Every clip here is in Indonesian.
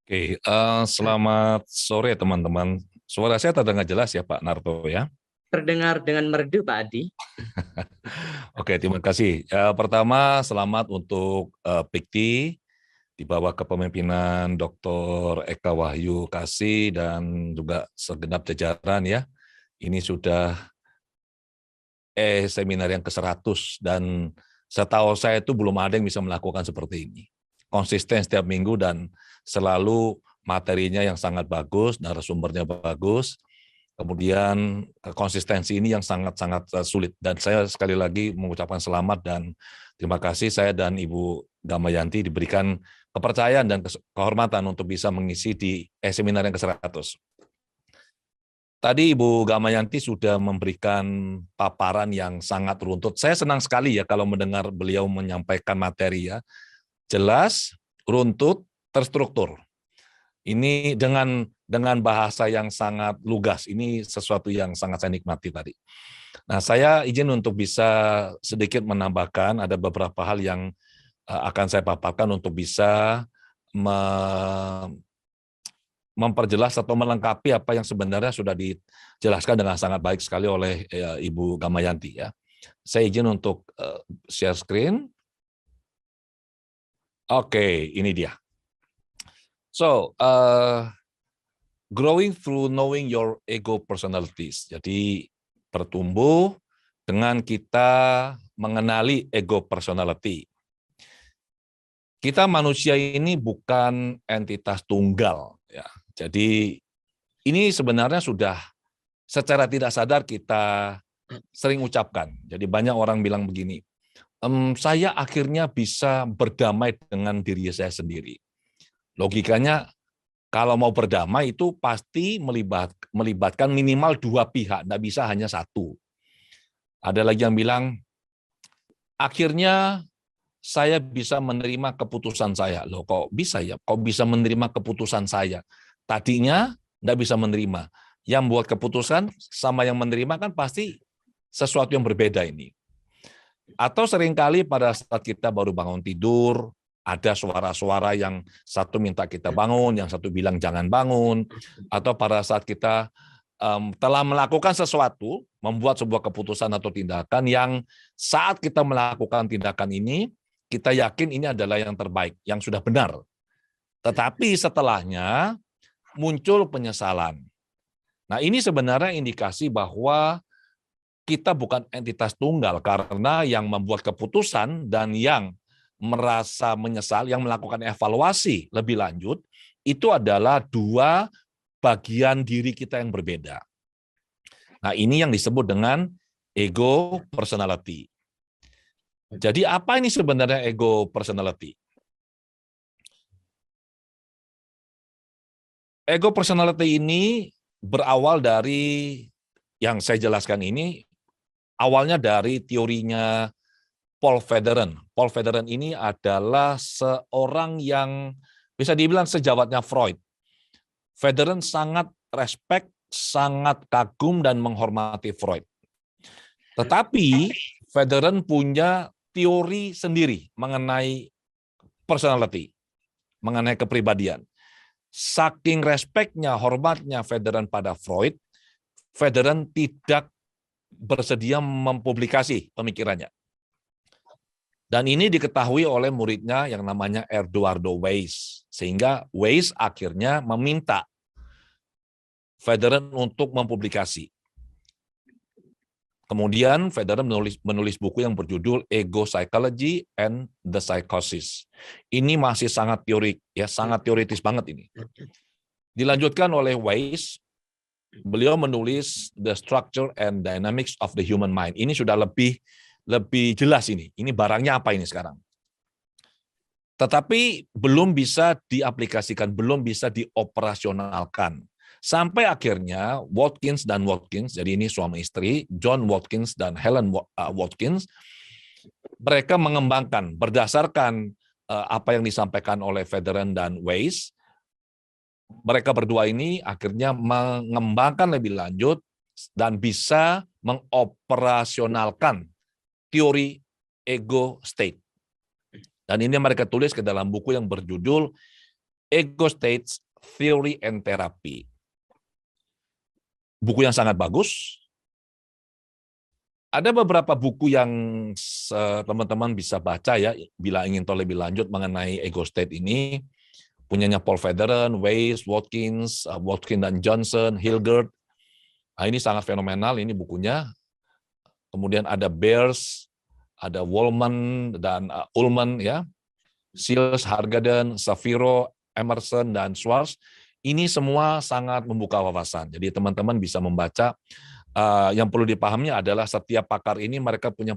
Oke, selamat sore teman-teman. Suara saya terdengar jelas ya Pak Narto ya? Terdengar dengan merdu, Pak Adi. Oke, terima kasih. Pertama, selamat untuk PIKTI di bawah kepemimpinan Dr. Eka Wahyu Kasih dan juga segenap jajaran ya. Ini sudah seminar yang ke-100 dan setahu saya itu belum ada yang bisa melakukan seperti ini. Konsisten setiap minggu dan selalu materinya yang sangat bagus, narasumbernya bagus. Kemudian konsistensi ini yang sangat-sangat sulit. Dan saya sekali lagi mengucapkan selamat dan terima kasih saya dan Ibu Damayanti diberikan kepercayaan dan kehormatan untuk bisa mengisi di seminar yang ke-100. Tadi Ibu Damayanti sudah memberikan paparan yang sangat runtut. Saya senang sekali ya kalau mendengar beliau menyampaikan materi ya. Jelas, runtut, terstruktur. Ini dengan bahasa yang sangat lugas. Ini sesuatu yang sangat saya nikmati tadi. Nah, saya izin untuk bisa sedikit menambahkan ada beberapa hal yang akan saya paparkan untuk bisa memperjelas atau melengkapi apa yang sebenarnya sudah dijelaskan dengan sangat baik sekali oleh Ibu Damayanti ya. Saya izin untuk share screen. Oke, ini dia. So, growing through knowing your ego personalities. Jadi bertumbuh dengan kita mengenali ego personality. Kita manusia ini bukan entitas tunggal ya. Jadi ini sebenarnya sudah secara tidak sadar kita sering ucapkan. Jadi banyak orang bilang begini, saya akhirnya bisa berdamai dengan diri saya sendiri. Logikanya kalau mau berdamai itu pasti melibatkan minimal dua pihak, tidak bisa hanya satu. Ada lagi yang bilang, akhirnya saya bisa menerima keputusan saya. Loh kok bisa ya? Kok bisa menerima keputusan saya? Tadinya tidak bisa menerima. Yang buat keputusan sama yang menerima kan pasti sesuatu yang berbeda ini. Atau seringkali pada saat kita baru bangun tidur, ada suara-suara yang satu minta kita bangun, yang satu bilang jangan bangun, atau pada saat kita telah melakukan sesuatu, membuat sebuah keputusan atau tindakan yang saat kita melakukan tindakan ini, kita yakin ini adalah yang terbaik, yang sudah benar. Tetapi setelahnya muncul penyesalan. Nah, ini sebenarnya indikasi bahwa kita bukan entitas tunggal karena yang membuat keputusan dan yang merasa menyesal, yang melakukan evaluasi lebih lanjut, itu adalah dua bagian diri kita yang berbeda. Nah, ini yang disebut dengan ego personality. Jadi apa ini sebenarnya ego personality? Ego personality ini berawal dari yang saya jelaskan ini, awalnya dari teorinya Paul Federer. Paul Federer ini adalah seorang yang bisa dibilang sejawatnya Freud. Federer sangat respect, sangat kagum dan menghormati Freud. Tetapi Federer punya teori sendiri mengenai personality, mengenai kepribadian. Saking respect-nya, hormatnya Federer pada Freud, Federer tidak bersedia mempublikasi pemikirannya. Dan ini diketahui oleh muridnya yang namanya Eduardo Weiss. Sehingga Weiss akhirnya meminta Federer untuk mempublikasi. Kemudian Federer menulis buku yang berjudul Ego Psychology and the Psychosis. Ini masih sangat teorik, ya, sangat teoritis banget ini. Dilanjutkan oleh Weiss, beliau menulis The Structure and Dynamics of the Human Mind. Ini sudah lebih jelas ini. Ini barangnya apa ini sekarang? Tetapi belum bisa diaplikasikan, belum bisa dioperasionalkan. Sampai akhirnya Watkins, jadi ini suami istri, John Watkins dan Helen Watkins, mereka mengembangkan berdasarkan apa yang disampaikan oleh Federer dan Weiss. Mereka berdua ini akhirnya mengembangkan lebih lanjut dan bisa mengoperasionalkan teori ego state. Dan ini mereka tulis ke dalam buku yang berjudul Ego States Theory and Therapy. Buku yang sangat bagus. Ada beberapa buku yang teman-teman bisa baca ya, bila ingin tahu lebih lanjut mengenai ego state ini. Punyanya Paul Federer, Weiss, Watkins dan Johnson, Hilgert. Nah, ini sangat fenomenal, ini bukunya. Kemudian ada Beers, ada Wallman dan Ullman, ya, Seals, Hargaden, Saviro, Emerson, dan Schwartz. Ini semua sangat membuka wawasan. Jadi teman-teman bisa membaca. Yang perlu dipahami adalah setiap pakar ini mereka punya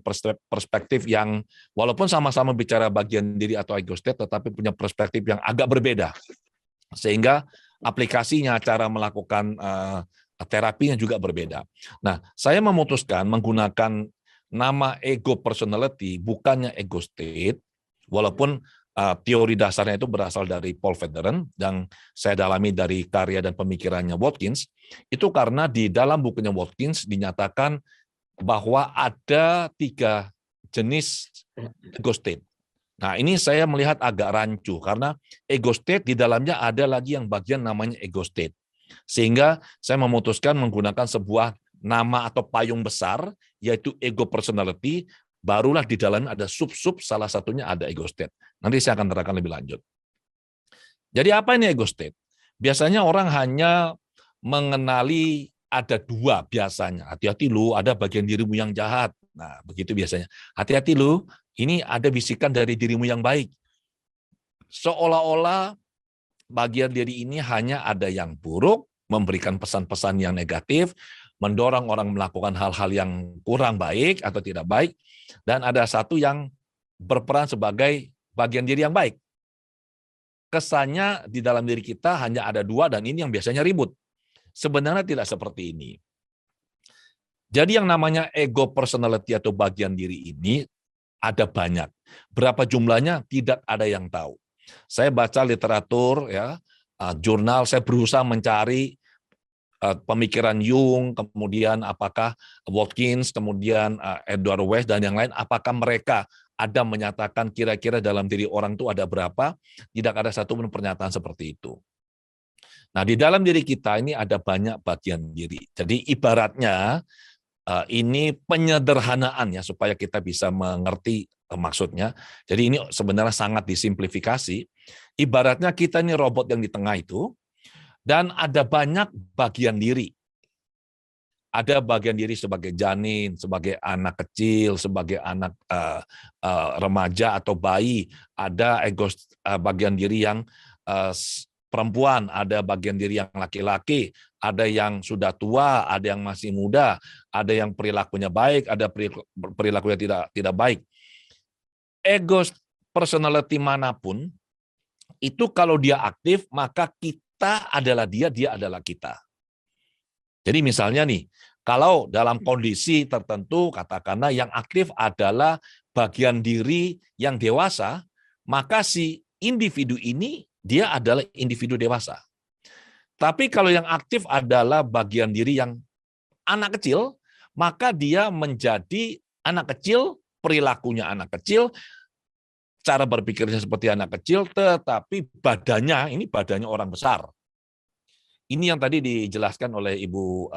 perspektif yang walaupun sama-sama bicara bagian diri atau ego state, tetapi punya perspektif yang agak berbeda. Sehingga aplikasinya, cara melakukan terapinya juga berbeda. Nah, saya memutuskan menggunakan nama ego personality, bukannya ego state, walaupun teori dasarnya itu berasal dari Paul Federer, yang saya dalami dari karya dan pemikirannya Watkins, itu karena di dalam bukunya Watkins dinyatakan bahwa ada 3 jenis ego state. Nah, ini saya melihat agak rancu, karena ego state di dalamnya ada lagi yang bagian namanya ego state. Sehingga saya memutuskan menggunakan sebuah nama atau payung besar, yaitu ego personality, barulah di dalamnya ada sub-sub, salah satunya ada ego state. Nanti saya akan terangkan lebih lanjut. Jadi apa ini ego state? Biasanya orang hanya mengenali ada 2 biasanya. Hati-hati lu, ada bagian dirimu yang jahat. Nah, begitu biasanya. Hati-hati lu, ini ada bisikan dari dirimu yang baik. Seolah-olah bagian diri ini hanya ada yang buruk, memberikan pesan-pesan yang negatif, mendorong orang melakukan hal-hal yang kurang baik atau tidak baik, dan ada satu yang berperan sebagai bagian diri yang baik. Kesannya di dalam diri kita hanya ada 2, dan ini yang biasanya ribut. Sebenarnya tidak seperti ini. Jadi yang namanya ego personality atau bagian diri ini ada banyak. Berapa jumlahnya tidak ada yang tahu. Saya baca literatur, ya, jurnal, saya berusaha mencari pemikiran Jung, kemudian apakah Watkins, kemudian Edward Weiss dan yang lain, apakah mereka ada menyatakan kira-kira dalam diri orang itu ada berapa? Tidak ada satupun pernyataan seperti itu. Nah, di dalam diri kita ini ada banyak bagian diri. Jadi ibaratnya ini penyederhanaan ya, supaya kita bisa mengerti maksudnya. Jadi ini sebenarnya sangat disimplifikasi. Ibaratnya kita ini robot yang di tengah itu, dan ada banyak bagian diri. Ada bagian diri sebagai janin, sebagai anak kecil, sebagai anak remaja atau bayi. Ada bagian diri yang perempuan, ada bagian diri yang laki-laki, ada yang sudah tua, ada yang masih muda, ada yang perilakunya baik, ada perilakunya tidak baik. Ego personality manapun, itu kalau dia aktif, maka kita adalah dia adalah kita. Jadi misalnya nih, kalau dalam kondisi tertentu, katakanlah yang aktif adalah bagian diri yang dewasa, maka si individu ini, dia adalah individu dewasa. Tapi kalau yang aktif adalah bagian diri yang anak kecil, maka dia menjadi anak kecil, perilakunya anak kecil, cara berpikirnya seperti anak kecil, tetapi badannya, ini badannya orang besar. Ini yang tadi dijelaskan oleh Ibu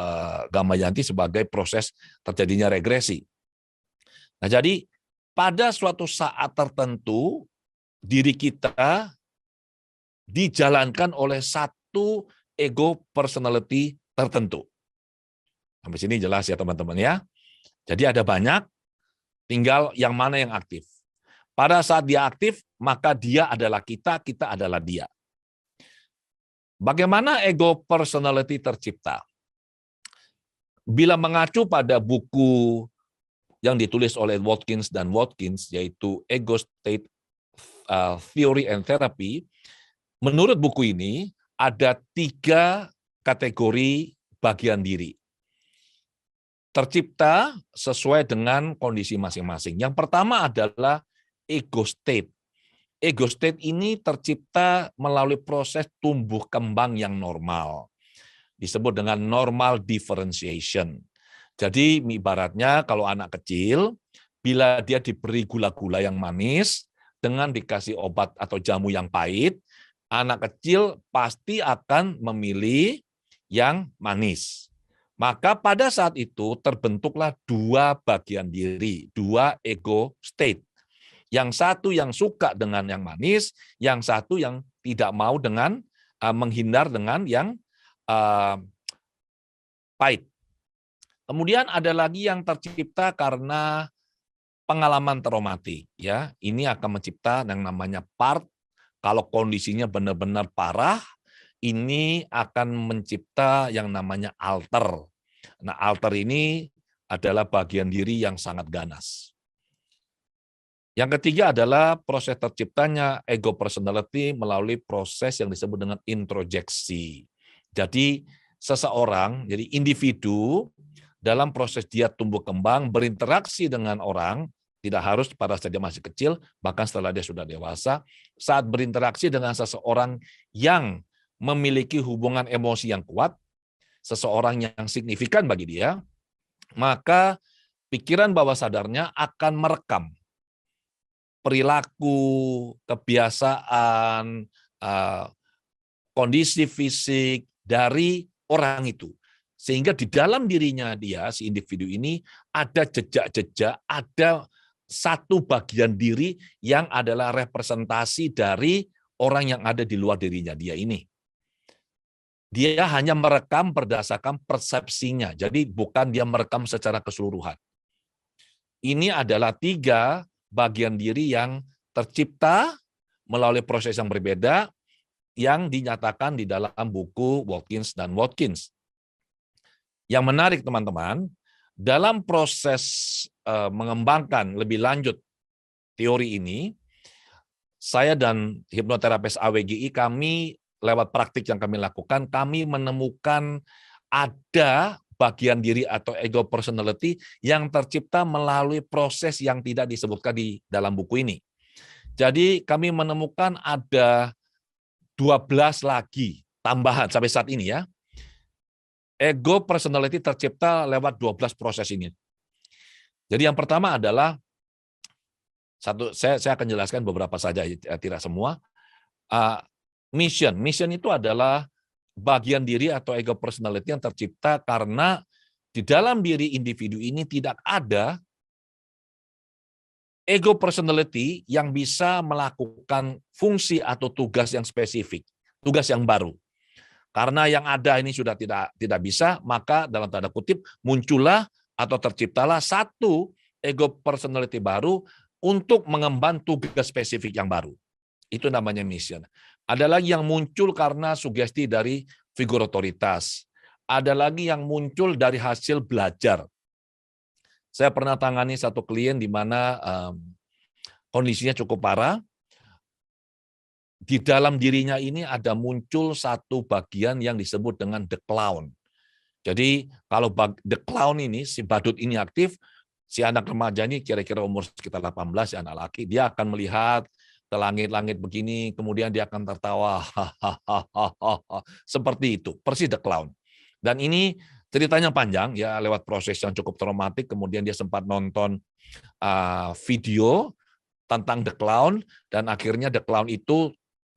Gamayanti sebagai proses terjadinya regresi. Nah, jadi pada suatu saat tertentu, diri kita dijalankan oleh satu ego personality tertentu. Sampai sini jelas ya teman-teman ya. Jadi ada banyak, tinggal yang mana yang aktif. Pada saat dia aktif, maka dia adalah kita, kita adalah dia. Bagaimana ego personality tercipta? Bila mengacu pada buku yang ditulis oleh Watkins dan Watkins, yaitu Ego State Theory and Therapy, menurut buku ini ada 3 kategori bagian diri. Tercipta sesuai dengan kondisi masing-masing. Yang pertama adalah ego state. Ego state ini tercipta melalui proses tumbuh kembang yang normal. Disebut dengan normal differentiation. Jadi ibaratnya kalau anak kecil, bila dia diberi gula-gula yang manis, dengan dikasih obat atau jamu yang pahit, Anak kecil pasti akan memilih yang manis. Maka pada saat itu terbentuklah dua bagian diri, dua ego state. Yang satu yang suka dengan yang manis, yang satu yang tidak mau dengan menghindar dengan yang pahit. Kemudian ada lagi yang tercipta karena pengalaman traumatik, ya. Ini akan mencipta yang namanya part. Kalau kondisinya benar-benar parah, ini akan mencipta yang namanya alter. Nah, alter ini adalah bagian diri yang sangat ganas. Yang ketiga adalah proses terciptanya ego personality melalui proses yang disebut dengan introjeksi. Jadi seseorang, jadi individu dalam proses dia tumbuh kembang, berinteraksi dengan orang, tidak harus pada saat dia masih kecil, bahkan setelah dia sudah dewasa, saat berinteraksi dengan seseorang yang memiliki hubungan emosi yang kuat, seseorang yang signifikan bagi dia, maka pikiran bawah sadarnya akan merekam perilaku, kebiasaan, kondisi fisik dari orang itu. Sehingga di dalam dirinya dia, si individu ini, ada jejak-jejak, ada satu bagian diri yang adalah representasi dari orang yang ada di luar dirinya dia ini. Dia hanya merekam berdasarkan persepsinya, jadi bukan dia merekam secara keseluruhan. Ini adalah 3 bagian diri yang tercipta melalui proses yang berbeda yang dinyatakan di dalam buku Watkins dan Watkins. Yang menarik teman-teman, dalam proses mengembangkan lebih lanjut teori ini, saya dan hipnoterapis AWGI kami lewat praktik yang kami lakukan, kami menemukan ada bagian diri atau ego personality yang tercipta melalui proses yang tidak disebutkan di dalam buku ini. Jadi kami menemukan ada 12 lagi tambahan sampai saat ini ya. Ego personality tercipta lewat 12 proses ini. Jadi yang pertama adalah saya akan jelaskan beberapa saja, tidak semua. Mission itu adalah bagian diri atau ego personality yang tercipta karena di dalam diri individu ini tidak ada ego personality yang bisa melakukan fungsi atau tugas yang spesifik, tugas yang baru. Karena yang ada ini sudah tidak bisa, maka dalam tanda kutip muncullah atau terciptalah satu ego personality baru untuk mengemban tugas spesifik yang baru. Itu namanya mission. Ada lagi yang muncul karena sugesti dari figur otoritas. Ada lagi yang muncul dari hasil belajar. Saya pernah tangani satu klien di mana kondisinya cukup parah. Di dalam dirinya ini ada muncul satu bagian yang disebut dengan the clown. Jadi kalau the clown ini, si badut ini aktif, si anak remaja ini kira-kira umur sekitar 18, si anak laki, dia akan melihat ke langit-langit begini, kemudian dia akan tertawa, seperti itu, persis the clown. Dan ini ceritanya panjang, ya lewat proses yang cukup traumatik, kemudian dia sempat nonton video tentang the clown, dan akhirnya the clown itu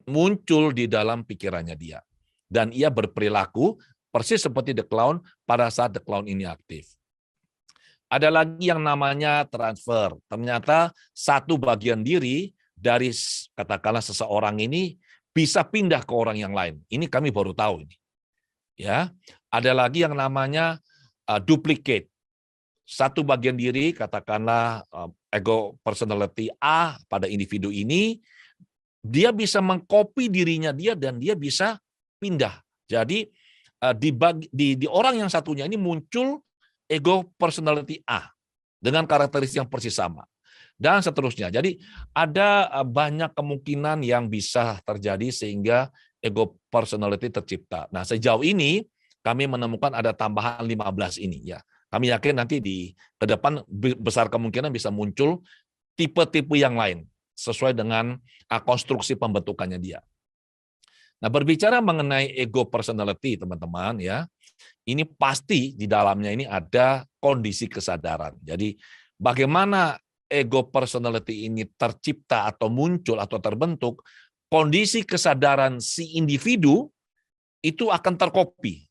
muncul di dalam pikirannya dia. Dan ia berperilaku persis seperti the clown pada saat the clown ini aktif. Ada lagi yang namanya transfer. Ternyata satu bagian diri dari katakanlah seseorang ini bisa pindah ke orang yang lain. Ini kami baru tahu ini. Ya, ada lagi yang namanya duplicate. Satu bagian diri katakanlah ego personality A pada individu ini, dia bisa mengcopy dirinya dia dan dia bisa pindah. Jadi di orang yang satunya ini muncul ego personality A dengan karakteristik yang persis sama. Dan seterusnya. Jadi ada banyak kemungkinan yang bisa terjadi sehingga ego personality tercipta. Nah, sejauh ini kami menemukan ada tambahan 15 ini ya. Kami yakin nanti ke depan besar kemungkinan bisa muncul tipe-tipe yang lain sesuai dengan konstruksi pembentukannya dia. Nah, berbicara mengenai ego personality, teman-teman ya, ini pasti di dalamnya ini ada kondisi kesadaran. Jadi, bagaimana ego personality ini tercipta atau muncul atau terbentuk kondisi kesadaran si individu itu akan tercopy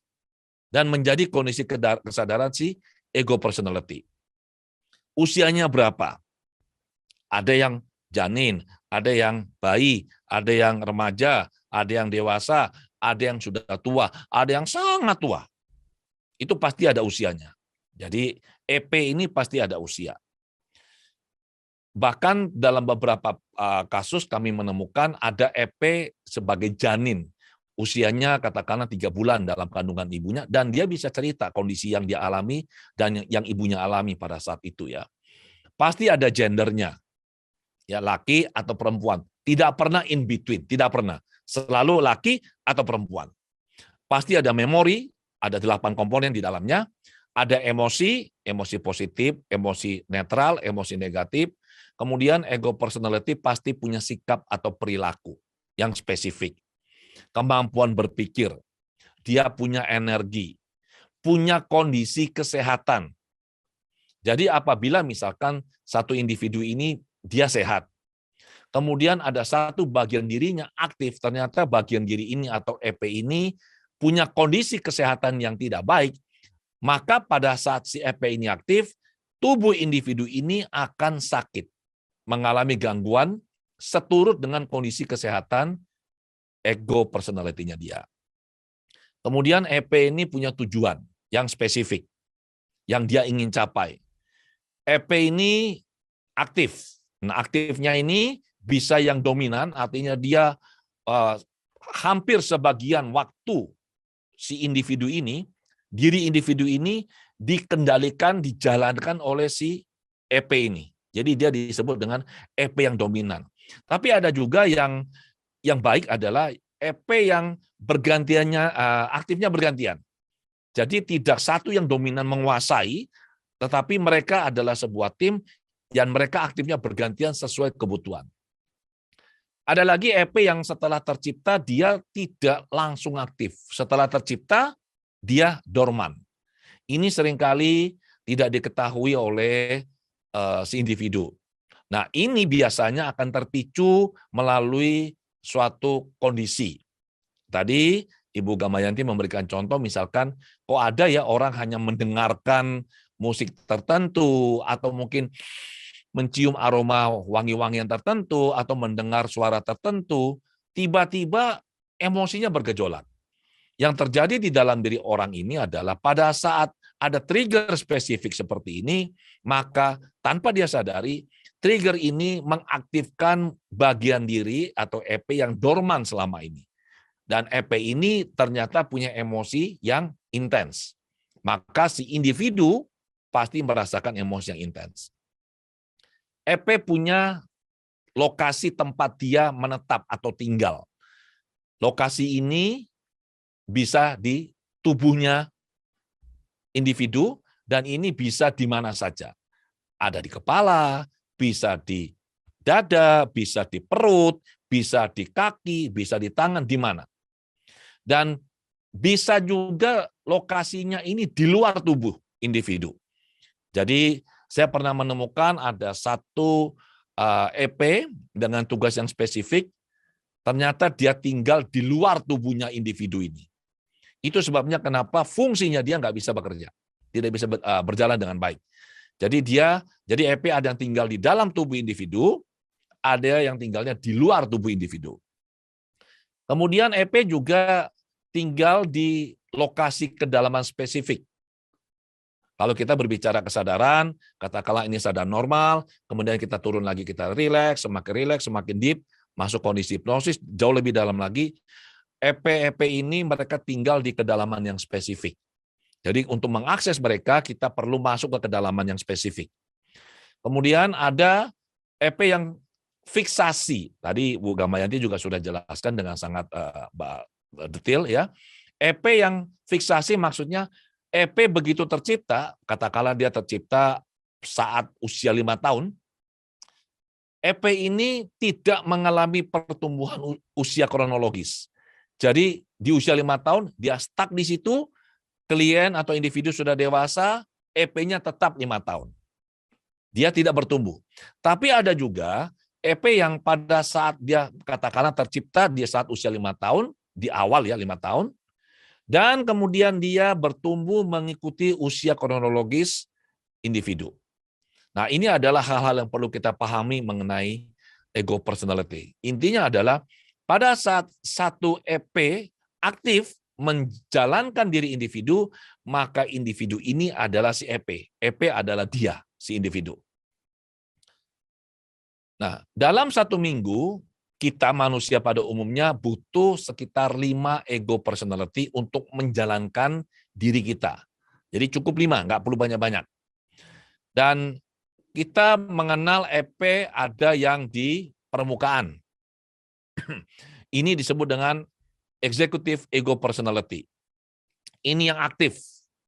dan menjadi kondisi kesadaran si ego personality. Usianya berapa? Ada yang janin, ada yang bayi, ada yang remaja, ada yang dewasa, ada yang sudah tua, ada yang sangat tua. Itu pasti ada usianya. Jadi EP ini pasti ada usia. Bahkan dalam beberapa kasus kami menemukan ada EP sebagai janin. Usianya katakanlah 3 bulan dalam kandungan ibunya, dan dia bisa cerita kondisi yang dia alami dan yang ibunya alami pada saat itu ya. Pasti ada gendernya, ya laki atau perempuan. Tidak pernah in between, tidak pernah. Selalu laki atau perempuan. Pasti ada memori, ada 8 komponen di dalamnya. Ada emosi, emosi positif, emosi netral, emosi negatif. Kemudian ego personality pasti punya sikap atau perilaku yang spesifik. Kemampuan berpikir, dia punya energi, punya kondisi kesehatan. Jadi apabila misalkan satu individu ini dia sehat, kemudian ada satu bagian dirinya aktif, ternyata bagian diri ini atau EP ini punya kondisi kesehatan yang tidak baik, maka pada saat si EP ini aktif, tubuh individu ini akan sakit, mengalami gangguan seturut dengan kondisi kesehatan ego personality-nya dia. Kemudian EP ini punya tujuan yang spesifik, yang dia ingin capai. EP ini aktif. Nah, aktifnya ini bisa yang dominan, artinya dia hampir sebagian waktu si individu ini, diri individu ini dikendalikan, dijalankan oleh si EP ini. Jadi dia disebut dengan EP yang dominan. Tapi ada juga yang baik adalah EP yang bergantiannya, aktifnya bergantian. Jadi tidak satu yang dominan menguasai, tetapi mereka adalah sebuah tim dan mereka aktifnya bergantian sesuai kebutuhan. Ada lagi EP yang setelah tercipta dia tidak langsung aktif. Setelah tercipta dia dorman. Ini seringkali tidak diketahui oleh si individu. Nah, ini biasanya akan terpicu melalui suatu kondisi. Tadi Ibu Gamayanti memberikan contoh, misalkan kok ada ya orang hanya mendengarkan musik tertentu atau mungkin mencium aroma wangi-wangian tertentu atau mendengar suara tertentu, tiba-tiba emosinya bergejolak. Yang terjadi di dalam diri orang ini adalah pada saat ada trigger spesifik seperti ini, maka tanpa dia sadari, trigger ini mengaktifkan bagian diri atau EP yang dorman selama ini. Dan EP ini ternyata punya emosi yang intens. Maka si individu pasti merasakan emosi yang intens. EP punya lokasi tempat dia menetap atau tinggal. Lokasi ini bisa di tubuhnya individu dan ini bisa di mana saja. Ada di kepala, bisa di dada, bisa di perut, bisa di kaki, bisa di tangan, di mana. Dan bisa juga lokasinya ini di luar tubuh individu. Jadi saya pernah menemukan ada satu EP dengan tugas yang spesifik, ternyata dia tinggal di luar tubuhnya individu ini. Itu sebabnya kenapa fungsinya dia nggak bisa bekerja, tidak bisa berjalan dengan baik. Jadi EP ada yang tinggal di dalam tubuh individu, ada yang tinggalnya di luar tubuh individu. Kemudian EP juga tinggal di lokasi kedalaman spesifik. Kalau kita berbicara kesadaran, katakanlah ini sadar normal, kemudian kita turun lagi, kita rileks, semakin deep, masuk kondisi hipnosis, jauh lebih dalam lagi. EP ini mereka tinggal di kedalaman yang spesifik. Jadi untuk mengakses mereka, kita perlu masuk ke kedalaman yang spesifik. Kemudian ada EP yang fiksasi. Tadi Bu Gamayanti juga sudah jelaskan dengan sangat detail ya. EP yang fiksasi maksudnya EP begitu tercipta, katakanlah dia tercipta saat usia 5 tahun, EP ini tidak mengalami pertumbuhan usia kronologis. Jadi di usia 5 tahun dia stuck di situ, klien atau individu sudah dewasa, EP-nya tetap 5 tahun. Dia tidak bertumbuh. Tapi ada juga EP yang pada saat dia katakanlah tercipta di saat usia 5 tahun, di awal ya 5 tahun, dan kemudian dia bertumbuh mengikuti usia kronologis individu. Nah, ini adalah hal-hal yang perlu kita pahami mengenai ego personality. Intinya adalah pada saat satu EP aktif menjalankan diri individu, maka individu ini adalah si EP. EP adalah dia, si individu. Nah, dalam 1 minggu, kita manusia pada umumnya butuh sekitar 5 ego personality untuk menjalankan diri kita. Jadi cukup 5, nggak perlu banyak-banyak. Dan kita mengenal EP ada yang di permukaan. Ini disebut dengan executive ego personality. Ini yang aktif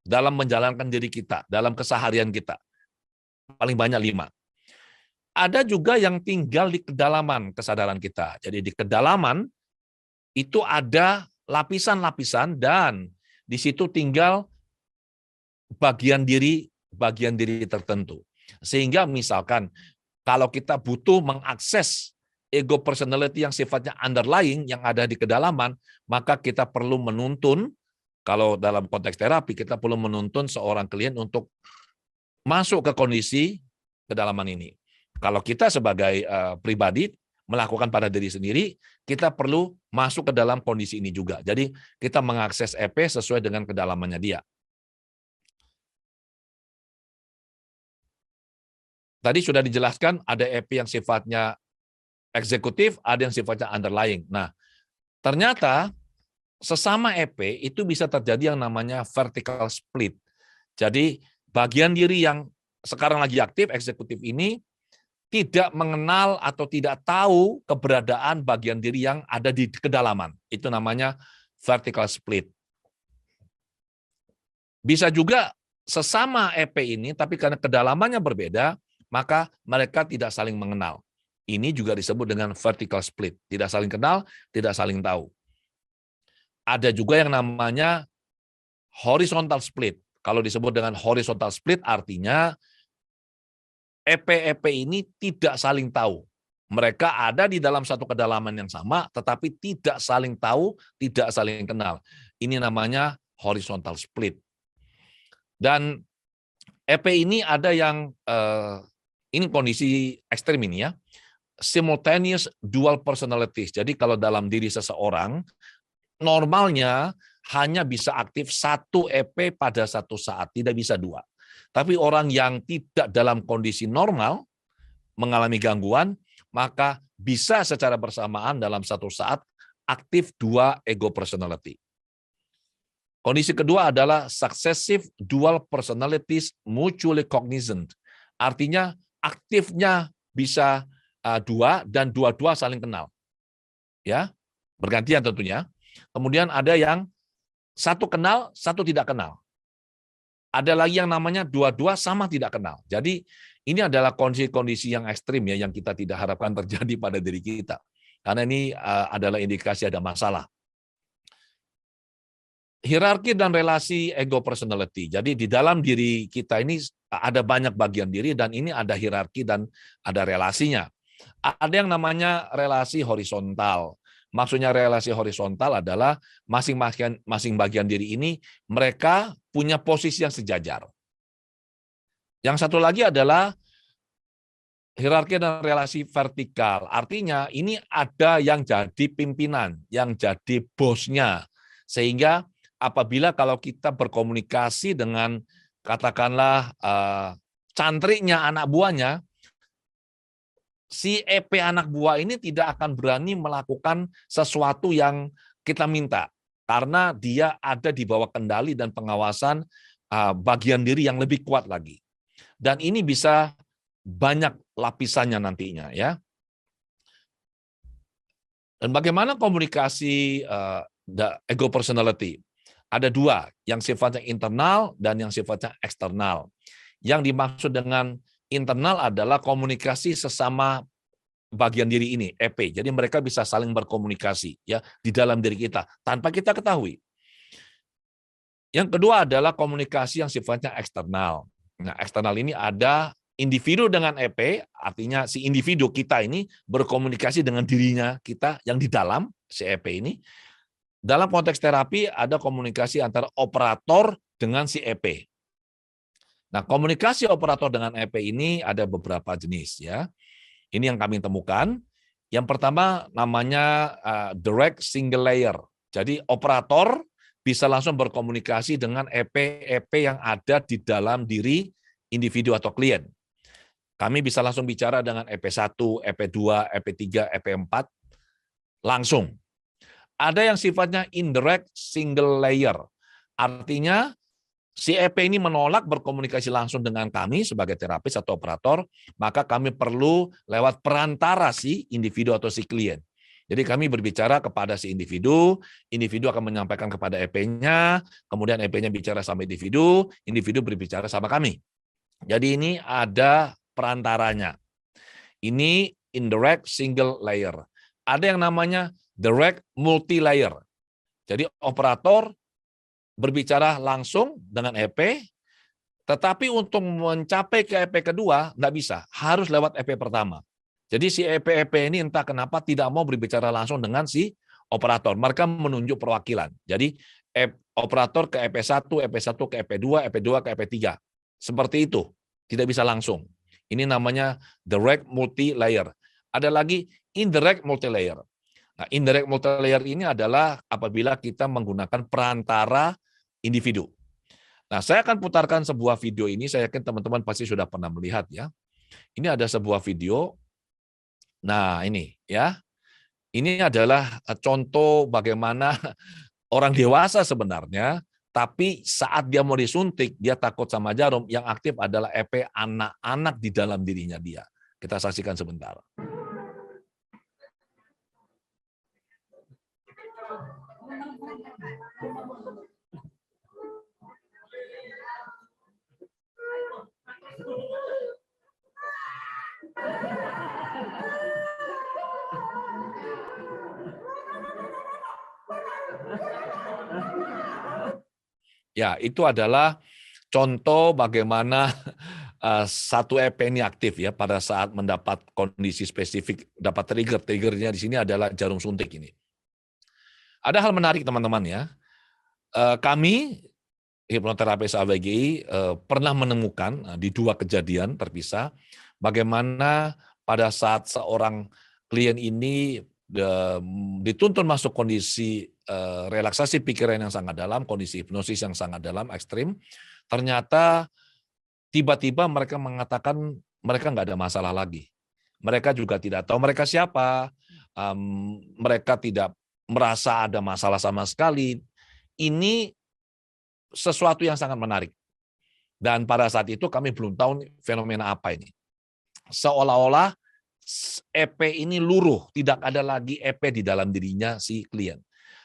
dalam menjalankan diri kita, dalam keseharian kita. Paling banyak 5. Ada juga yang tinggal di kedalaman kesadaran kita. Jadi di kedalaman itu ada lapisan-lapisan dan di situ tinggal bagian diri tertentu. Sehingga misalkan kalau kita butuh mengakses ego personality yang sifatnya underlying yang ada di kedalaman, maka kita perlu menuntun, kalau dalam konteks terapi kita perlu menuntun seorang klien untuk masuk ke kondisi kedalaman ini. Kalau kita sebagai pribadi melakukan pada diri sendiri, kita perlu masuk ke dalam kondisi ini juga. Jadi kita mengakses EP sesuai dengan kedalamannya dia. Tadi sudah dijelaskan ada EP yang sifatnya eksekutif, ada yang sifatnya underlying. Nah, ternyata sesama EP itu bisa terjadi yang namanya vertical split. Jadi bagian diri yang sekarang lagi aktif, eksekutif ini, tidak mengenal atau tidak tahu keberadaan bagian diri yang ada di kedalaman. Itu namanya vertical split. Bisa juga sesama EP ini, tapi karena kedalamannya berbeda, maka mereka tidak saling mengenal. Ini juga disebut dengan vertical split. Tidak saling kenal, tidak saling tahu. Ada juga yang namanya horizontal split. Kalau disebut dengan horizontal split, artinya EP-EP ini tidak saling tahu. Mereka ada di dalam satu kedalaman yang sama, tetapi tidak saling tahu, tidak saling kenal. Ini namanya horizontal split. Dan EP ini ada yang, ini kondisi ekstrim ini ya, simultaneous dual personalities. Jadi kalau dalam diri seseorang, normalnya hanya bisa aktif 1 EP pada satu saat, tidak bisa 2. Tapi orang yang tidak dalam kondisi normal, mengalami gangguan, maka bisa secara bersamaan dalam satu saat aktif 2 ego personality. Kondisi kedua adalah successive dual personalities mutually cognizant. Artinya aktifnya bisa 2 dan dua-dua saling kenal. Ya, bergantian tentunya. Kemudian ada yang 1 kenal, 1 tidak kenal. Ada lagi yang namanya dua-dua sama tidak kenal. Jadi ini adalah kondisi-kondisi yang ekstrim ya, yang kita tidak harapkan terjadi pada diri kita. Karena ini adalah indikasi ada masalah. Hierarki dan relasi ego personality. Jadi di dalam diri kita ini ada banyak bagian diri dan ini ada hierarki dan ada relasinya. Ada yang namanya relasi horizontal. Maksudnya relasi horizontal adalah masing bagian diri ini mereka punya posisi yang sejajar. Yang satu lagi adalah hierarki dan relasi vertikal. Artinya ini ada yang jadi pimpinan, yang jadi bosnya. Sehingga apabila kalau kita berkomunikasi dengan katakanlah cantriknya anak buahnya, si EP anak buah ini tidak akan berani melakukan sesuatu yang kita minta karena dia ada di bawah kendali dan pengawasan bagian diri yang lebih kuat lagi. Dan ini bisa banyak lapisannya nantinya ya. Dan bagaimana komunikasi ego personality? Ada 2, yang sifatnya internal dan yang sifatnya eksternal. Yang dimaksud dengan internal adalah komunikasi sesama bagian diri ini, EP. Jadi mereka bisa saling berkomunikasi ya di dalam diri kita tanpa kita ketahui. Yang kedua adalah komunikasi yang sifatnya eksternal. Nah, eksternal ini ada individu dengan EP, artinya si individu kita ini berkomunikasi dengan dirinya kita yang di dalam si EP ini. Dalam konteks terapi ada komunikasi antara operator dengan si EP. Nah, komunikasi operator dengan EP ini ada beberapa jenis ya. Ini yang kami temukan. Yang pertama namanya direct single layer. Jadi operator bisa langsung berkomunikasi dengan EP yang ada di dalam diri individu atau klien. Kami bisa langsung bicara dengan EP1, EP2, EP3, EP4 langsung. Ada yang sifatnya indirect single layer. Artinya si EP ini menolak berkomunikasi langsung dengan kami sebagai terapis atau operator, maka kami perlu lewat perantara si individu atau si klien. Jadi kami berbicara kepada si individu akan menyampaikan kepada EP-nya, kemudian EP-nya bicara sama individu berbicara sama kami. Jadi ini ada perantaranya. Ini indirect single layer. Ada yang namanya direct multi layer. Jadi operator berbicara langsung dengan EP, tetapi untuk mencapai ke EP kedua, nggak bisa, harus lewat EP pertama. Jadi si EP ini entah kenapa tidak mau berbicara langsung dengan si operator. Mereka menunjuk perwakilan. Jadi operator ke EP1 ke EP2, EP2 ke EP3. Seperti itu, tidak bisa langsung. Ini namanya direct multi-layer. Ada lagi indirect multi-layer. Nah, indirect multi-layer ini adalah apabila kita menggunakan perantara individu. Nah, saya akan putarkan sebuah video ini, saya yakin teman-teman pasti sudah pernah melihat ya. Ini ada sebuah video. Nah, ini ya. Ini adalah contoh bagaimana orang dewasa sebenarnya, tapi saat dia mau disuntik, dia takut sama jarum, yang aktif adalah EP anak-anak di dalam dirinya dia. Kita saksikan sebentar. Ya, itu adalah contoh bagaimana satu EP ini aktif ya pada saat mendapat kondisi spesifik, dapat triggernya di sini adalah jarum suntik ini. Ada hal menarik teman-teman ya. Kami hipnoterapis AWGI pernah menemukan di dua kejadian terpisah bagaimana pada saat seorang klien ini dituntun masuk kondisi relaksasi pikiran yang sangat dalam, kondisi hipnosis yang sangat dalam, ekstrim, ternyata tiba-tiba mereka mengatakan mereka nggak ada masalah lagi. Mereka juga tidak tahu mereka siapa, mereka tidak merasa ada masalah sama sekali. Ini sesuatu yang sangat menarik. Dan pada saat itu kami belum tahu fenomena apa ini. Seolah-olah EP ini luruh, tidak ada lagi EP di dalam dirinya si klien.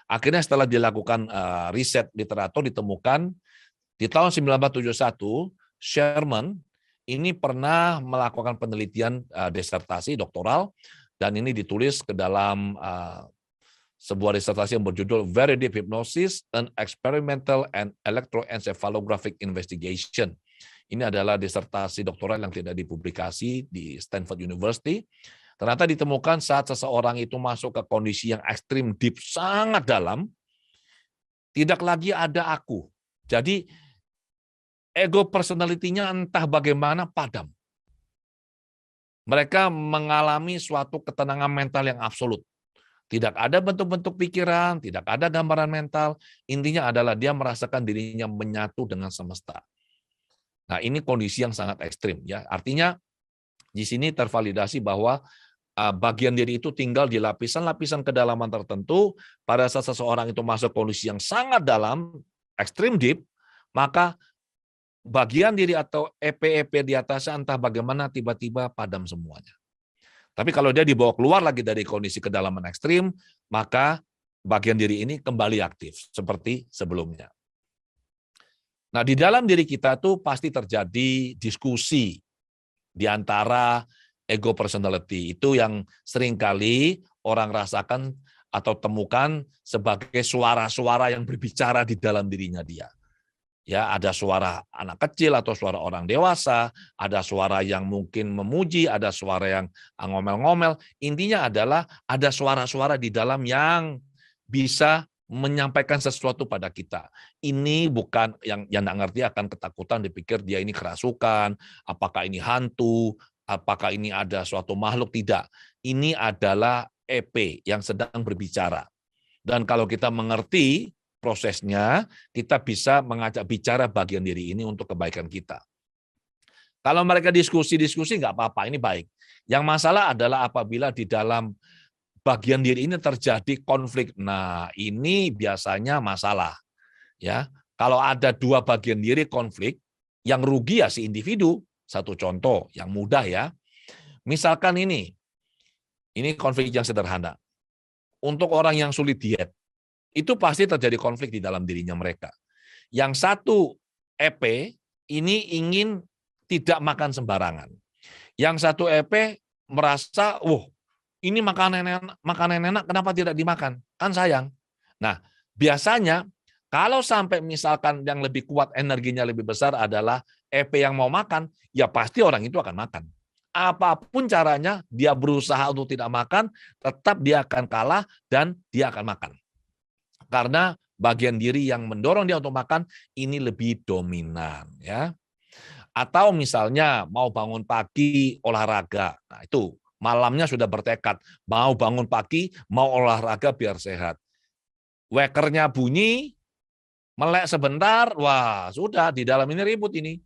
Akhirnya setelah dilakukan riset literatur ditemukan di tahun 1971 Sherman ini pernah melakukan penelitian disertasi doktoral dan ini ditulis ke dalam sebuah disertasi yang berjudul Very Deep Hypnosis, an Experimental and Electroencephalographic Investigation. Ini adalah disertasi doktoral yang tidak dipublikasi di Stanford University. Ternyata ditemukan saat seseorang itu masuk ke kondisi yang ekstrim deep, sangat dalam, tidak lagi ada aku. Jadi ego personality-nya entah bagaimana padam. Mereka mengalami suatu ketenangan mental yang absolut. Tidak ada bentuk-bentuk pikiran, tidak ada gambaran mental. Intinya adalah dia merasakan dirinya menyatu dengan semesta. Nah, ini kondisi yang sangat ekstrim ya. Artinya di sini tervalidasi bahwa bagian diri itu tinggal di lapisan-lapisan kedalaman tertentu. Pada saat seseorang itu masuk kondisi yang sangat dalam, ekstrim deep, maka bagian diri atau EP di atasnya entah bagaimana tiba-tiba padam semuanya. Tapi kalau dia dibawa keluar lagi dari kondisi kedalaman ekstrim, maka bagian diri ini kembali aktif seperti sebelumnya. Nah, di dalam diri kita tuh pasti terjadi diskusi di antara ego personality. Itu yang seringkali orang rasakan atau temukan sebagai suara-suara yang berbicara di dalam dirinya dia. Ya, ada suara anak kecil atau suara orang dewasa, ada suara yang mungkin memuji, ada suara yang ngomel-ngomel. Intinya adalah ada suara-suara di dalam yang bisa menyampaikan sesuatu pada kita. Ini bukan yang nggak ngerti akan ketakutan, dipikir dia ini kerasukan, apakah ini hantu, apakah ini ada suatu makhluk, tidak. Ini adalah EP yang sedang berbicara. Dan kalau kita mengerti prosesnya, kita bisa mengajak bicara bagian diri ini untuk kebaikan kita. Kalau mereka diskusi-diskusi nggak apa-apa, ini baik. Yang masalah adalah apabila di dalam bagian diri ini terjadi konflik. Nah, ini biasanya masalah. Ya, kalau ada dua bagian diri konflik, yang rugi ya si individu. Satu contoh yang mudah ya. Misalkan ini konflik yang sederhana. Untuk orang yang sulit diet, itu pasti terjadi konflik di dalam dirinya mereka. Yang satu EP ini ingin tidak makan sembarangan. Yang satu EP merasa, ini makanan enak, kenapa tidak dimakan? Kan sayang. Nah, biasanya kalau sampai misalkan yang lebih kuat energinya lebih besar adalah EP yang mau makan, ya pasti orang itu akan makan. Apapun caranya, dia berusaha untuk tidak makan, tetap dia akan kalah dan dia akan makan. Karena bagian diri yang mendorong dia untuk makan ini lebih dominan, ya. Atau misalnya mau bangun pagi olahraga, nah itu malamnya sudah bertekad mau bangun pagi, mau olahraga biar sehat. Wekernya bunyi, melek sebentar, wah sudah di dalam ini ribut ini.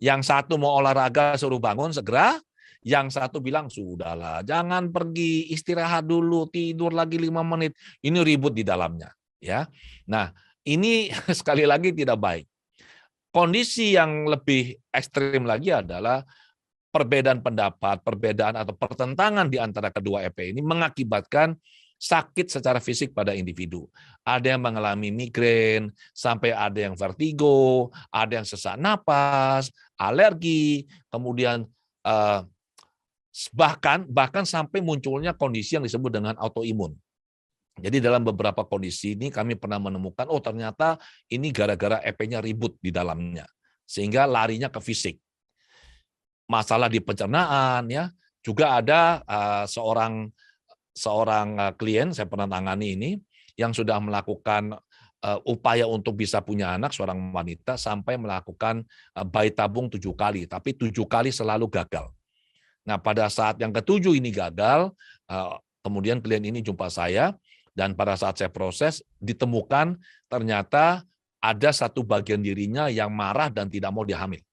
Yang satu mau olahraga suruh bangun segera, yang satu bilang sudahlah, jangan pergi, istirahat dulu, tidur lagi 5 menit. Ini ribut di dalamnya. Ya, nah ini sekali lagi tidak baik. Kondisi yang lebih ekstrim lagi adalah perbedaan pendapat, perbedaan atau pertentangan di antara kedua EP ini mengakibatkan sakit secara fisik pada individu. Ada yang mengalami migrain, sampai ada yang vertigo, ada yang sesak napas, alergi, kemudian bahkan sampai munculnya kondisi yang disebut dengan autoimun. Jadi dalam beberapa kondisi ini kami pernah menemukan, ternyata ini gara-gara EP-nya ribut di dalamnya. Sehingga larinya ke fisik. Masalah di pencernaan, ya. Juga ada seorang klien, saya pernah tangani ini, yang sudah melakukan upaya untuk bisa punya anak, seorang wanita, sampai melakukan bayi tabung 7 kali. Tapi 7 kali selalu gagal. Nah, pada saat yang ke-7 ini gagal, kemudian klien ini jumpa saya, dan pada saat saya proses, ditemukan ternyata ada satu bagian dirinya yang marah dan tidak mau dia hamil.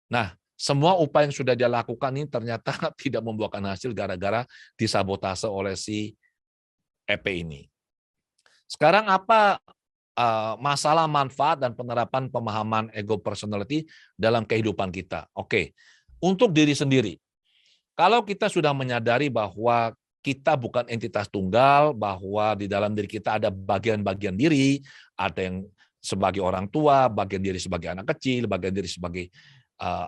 Nah, semua upaya yang sudah dia lakukan ini ternyata tidak membuahkan hasil gara-gara disabotase oleh si EP ini. Sekarang apa masalah, manfaat, dan penerapan pemahaman ego personality dalam kehidupan kita? Oke, untuk diri sendiri. Kalau kita sudah menyadari bahwa kita bukan entitas tunggal, bahwa di dalam diri kita ada bagian-bagian diri, ada yang sebagai orang tua, bagian diri sebagai anak kecil, bagian diri sebagai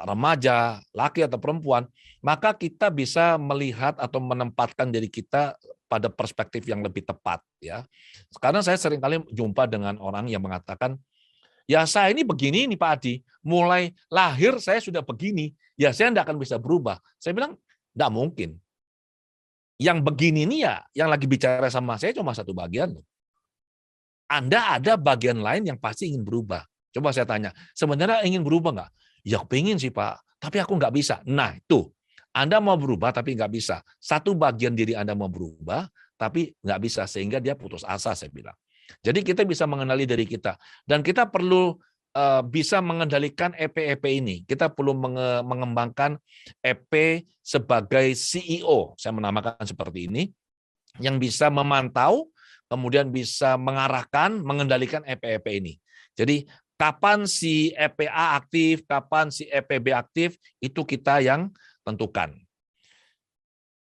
remaja, laki atau perempuan, maka kita bisa melihat atau menempatkan diri kita pada perspektif yang lebih tepat. Ya, sekarang saya seringkali jumpa dengan orang yang mengatakan, ya saya ini begini nih Pak Adi, mulai lahir saya sudah begini, ya saya tidak akan bisa berubah. Saya bilang, tidak mungkin. Yang begini ini ya, yang lagi bicara sama saya cuma satu bagian. Anda ada bagian lain yang pasti ingin berubah. Coba saya tanya, sebenarnya ingin berubah nggak? Ya pengen sih Pak, tapi aku nggak bisa. Nah itu, Anda mau berubah tapi nggak bisa. Satu bagian diri Anda mau berubah, tapi nggak bisa, sehingga dia putus asa, saya bilang. Jadi kita bisa mengenali diri kita. Dan kita perlu bisa mengendalikan EP-EP ini. Kita perlu mengembangkan EP sebagai CEO, saya menamakan seperti ini, yang bisa memantau, kemudian bisa mengarahkan, mengendalikan EP-EP ini. Jadi kapan si EPA aktif, kapan si EPB aktif, itu kita yang tentukan.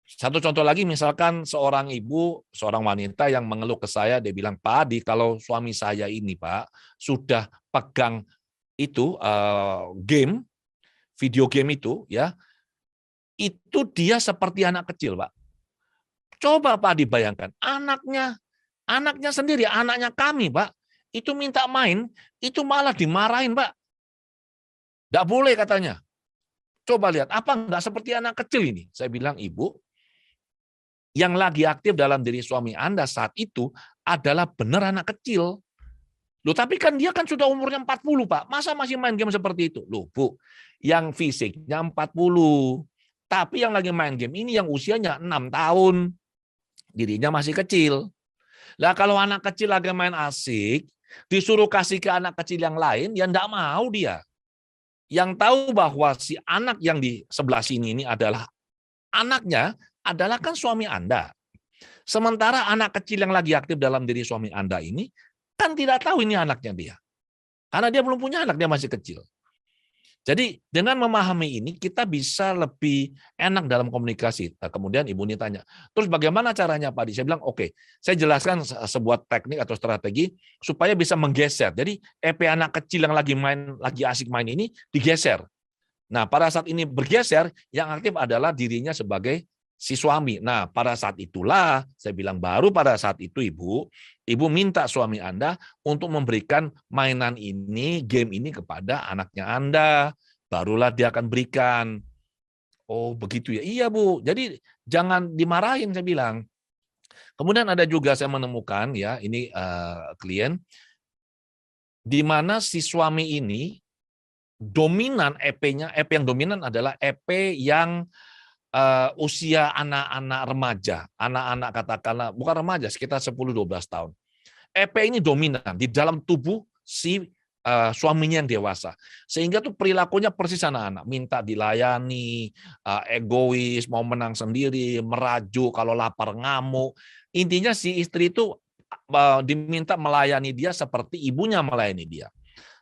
Satu contoh lagi, misalkan seorang ibu, seorang wanita yang mengeluh ke saya, dia bilang, Pak Adi, kalau suami saya ini Pak, sudah pegang itu game, video game itu, ya, itu dia seperti anak kecil, Pak. Coba Pak Adi bayangkan, anaknya sendiri, anaknya kami, Pak, itu minta main, itu malah dimarahin, Pak. Nggak boleh katanya. Coba lihat, apa nggak seperti anak kecil ini? Saya bilang, Ibu, yang lagi aktif dalam diri suami Anda saat itu adalah benar anak kecil. Loh, tapi kan dia kan sudah umurnya 40, Pak. Masa masih main game seperti itu? Loh, Bu, yang fisiknya 40. Tapi yang lagi main game ini yang usianya 6 tahun. Dirinya masih kecil. Lah kalau anak kecil lagi main asik, disuruh kasih ke anak kecil yang lain, ya enggak mau dia. Yang tahu bahwa si anak yang di sebelah sini ini adalah anaknya, adalah kan suami Anda. Sementara anak kecil yang lagi aktif dalam diri suami Anda ini, kan tidak tahu ini anaknya dia. Karena dia belum punya anak, dia masih kecil. Jadi dengan memahami ini, kita bisa lebih enak dalam komunikasi. Nah, kemudian Ibu ini tanya, terus bagaimana caranya Pak Adi? Saya bilang, oke, saya jelaskan sebuah teknik atau strategi supaya bisa menggeser. Jadi EP anak kecil yang lagi asik main ini digeser. Nah, pada saat ini bergeser, yang aktif adalah dirinya sebagai si suami. Nah, pada saat itulah, saya bilang baru pada saat itu Ibu minta suami Anda untuk memberikan mainan ini, game ini kepada anaknya Anda. Barulah dia akan berikan. Oh, begitu ya. Iya, Bu. Jadi jangan dimarahin, saya bilang. Kemudian ada juga saya menemukan, ya, ini klien, di mana si suami ini dominan EP-nya, EP yang dominan adalah EP yang usia anak-anak remaja, anak-anak katakanlah, bukan remaja, sekitar 10-12 tahun. EP ini dominan di dalam tubuh si suaminya yang dewasa. Sehingga tuh perilakunya persis anak-anak, minta dilayani, egois, mau menang sendiri, merajuk, kalau lapar ngamuk. Intinya si istri itu diminta melayani dia seperti ibunya melayani dia.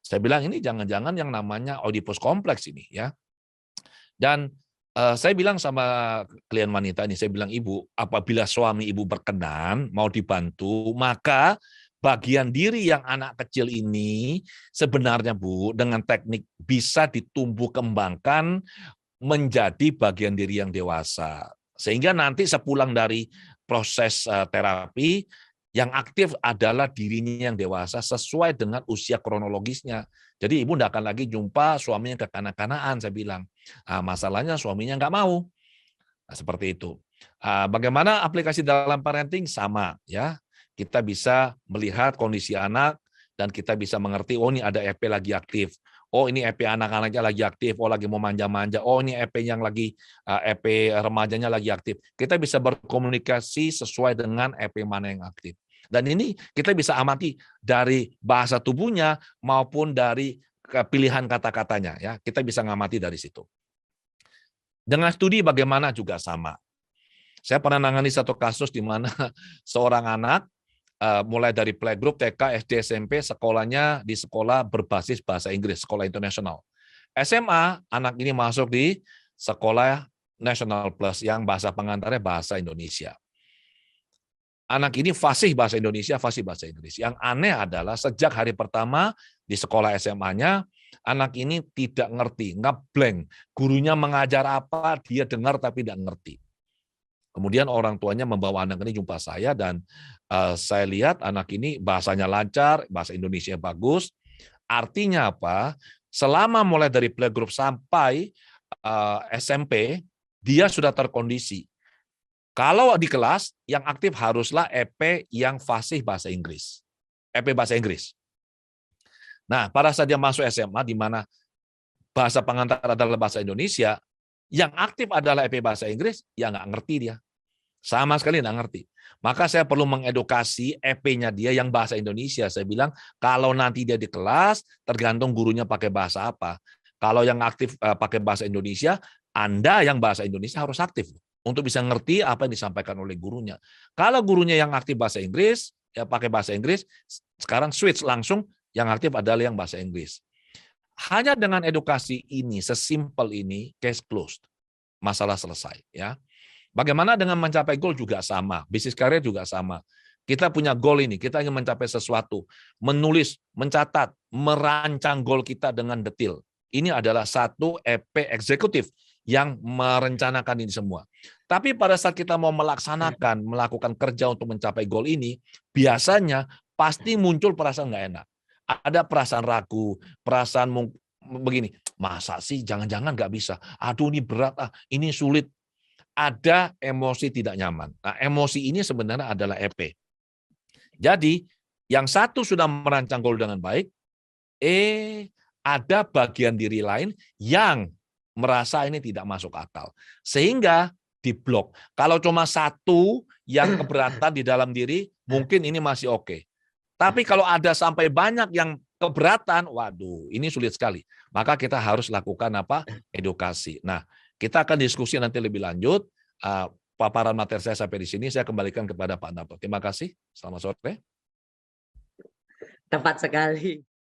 Saya bilang ini jangan-jangan yang namanya Oedipus kompleks ini, ya. Dan saya bilang sama klien wanita ini, saya bilang, Ibu, apabila suami Ibu berkenan, mau dibantu, maka bagian diri yang anak kecil ini sebenarnya, Bu, dengan teknik bisa ditumbuh kembangkan menjadi bagian diri yang dewasa. Sehingga nanti sepulang dari proses terapi, yang aktif adalah dirinya yang dewasa sesuai dengan usia kronologisnya. Jadi Ibu tidak akan lagi jumpa suaminya kekanak-kanaan, saya bilang. Nah, masalahnya suaminya nggak mau. Nah, seperti itu. Bagaimana aplikasi dalam parenting? Sama, ya. Kita bisa melihat kondisi anak dan kita bisa mengerti, oh ini ada EP lagi aktif. Oh ini EP anak-anaknya lagi aktif, oh lagi mau manja-manja. Oh ini EP yang lagi EP remajanya lagi aktif. Kita bisa berkomunikasi sesuai dengan EP mana yang aktif. Dan ini kita bisa amati dari bahasa tubuhnya maupun dari pilihan kata-katanya, ya. Kita bisa ngamati dari situ. Dengan studi bagaimana juga sama. Saya pernah nangani satu kasus di mana seorang anak mulai dari playgroup, TK, SD, SMP, sekolahnya di sekolah berbasis bahasa Inggris, sekolah internasional. SMA, anak ini masuk di sekolah National Plus yang bahasa pengantarnya bahasa Indonesia. Anak ini fasih bahasa Indonesia, fasih bahasa Inggris. Yang aneh adalah sejak hari pertama di sekolah SMA-nya, anak ini tidak ngerti, ngeblank. Gurunya mengajar apa, dia dengar tapi tidak ngerti. Kemudian orang tuanya membawa anak ini jumpa saya dan saya lihat anak ini bahasanya lancar, bahasa Indonesia bagus. Artinya apa? Selama mulai dari playgroup sampai SMP, dia sudah terkondisi. Kalau di kelas, yang aktif haruslah EP yang fasih bahasa Inggris. EP bahasa Inggris. Nah, pada saat dia masuk SMA, di mana bahasa pengantar adalah bahasa Indonesia, yang aktif adalah EP bahasa Inggris, ya nggak ngerti dia. Sama sekali nggak ngerti. Maka saya perlu mengedukasi EP-nya dia yang bahasa Indonesia. Saya bilang, kalau nanti dia di kelas, tergantung gurunya pakai bahasa apa. Kalau yang aktif pakai bahasa Indonesia, Anda yang bahasa Indonesia harus aktif untuk bisa ngerti apa yang disampaikan oleh gurunya. Kalau gurunya yang aktif bahasa Inggris, ya pakai bahasa Inggris, sekarang switch langsung yang aktif adalah yang bahasa Inggris. Hanya dengan edukasi ini, sesimpel ini, case closed. Masalah selesai, ya. Bagaimana dengan mencapai goal juga sama, bisnis karir juga sama. Kita punya goal ini, kita ingin mencapai sesuatu, menulis, mencatat, merancang goal kita dengan detail. Ini adalah satu EP eksekutif yang merencanakan ini semua. Tapi pada saat kita mau melaksanakan, melakukan kerja untuk mencapai goal ini, biasanya pasti muncul perasaan nggak enak. Ada perasaan ragu, perasaan begini, masa sih jangan-jangan nggak bisa, aduh ini berat, ini sulit. Ada emosi tidak nyaman. Nah, emosi ini sebenarnya adalah EP. Jadi, yang satu sudah merancang goal dengan baik, ada bagian diri lain yang merasa ini tidak masuk akal. Sehingga diblok. Kalau cuma satu yang keberatan di dalam diri, mungkin ini masih oke. Tapi kalau ada sampai banyak yang keberatan, waduh, ini sulit sekali. Maka kita harus lakukan apa? Edukasi. Nah, kita akan diskusi nanti lebih lanjut. Paparan materi saya sampai di sini, saya kembalikan kepada Pak Narto. Terima kasih. Selamat sore. Tepat sekali.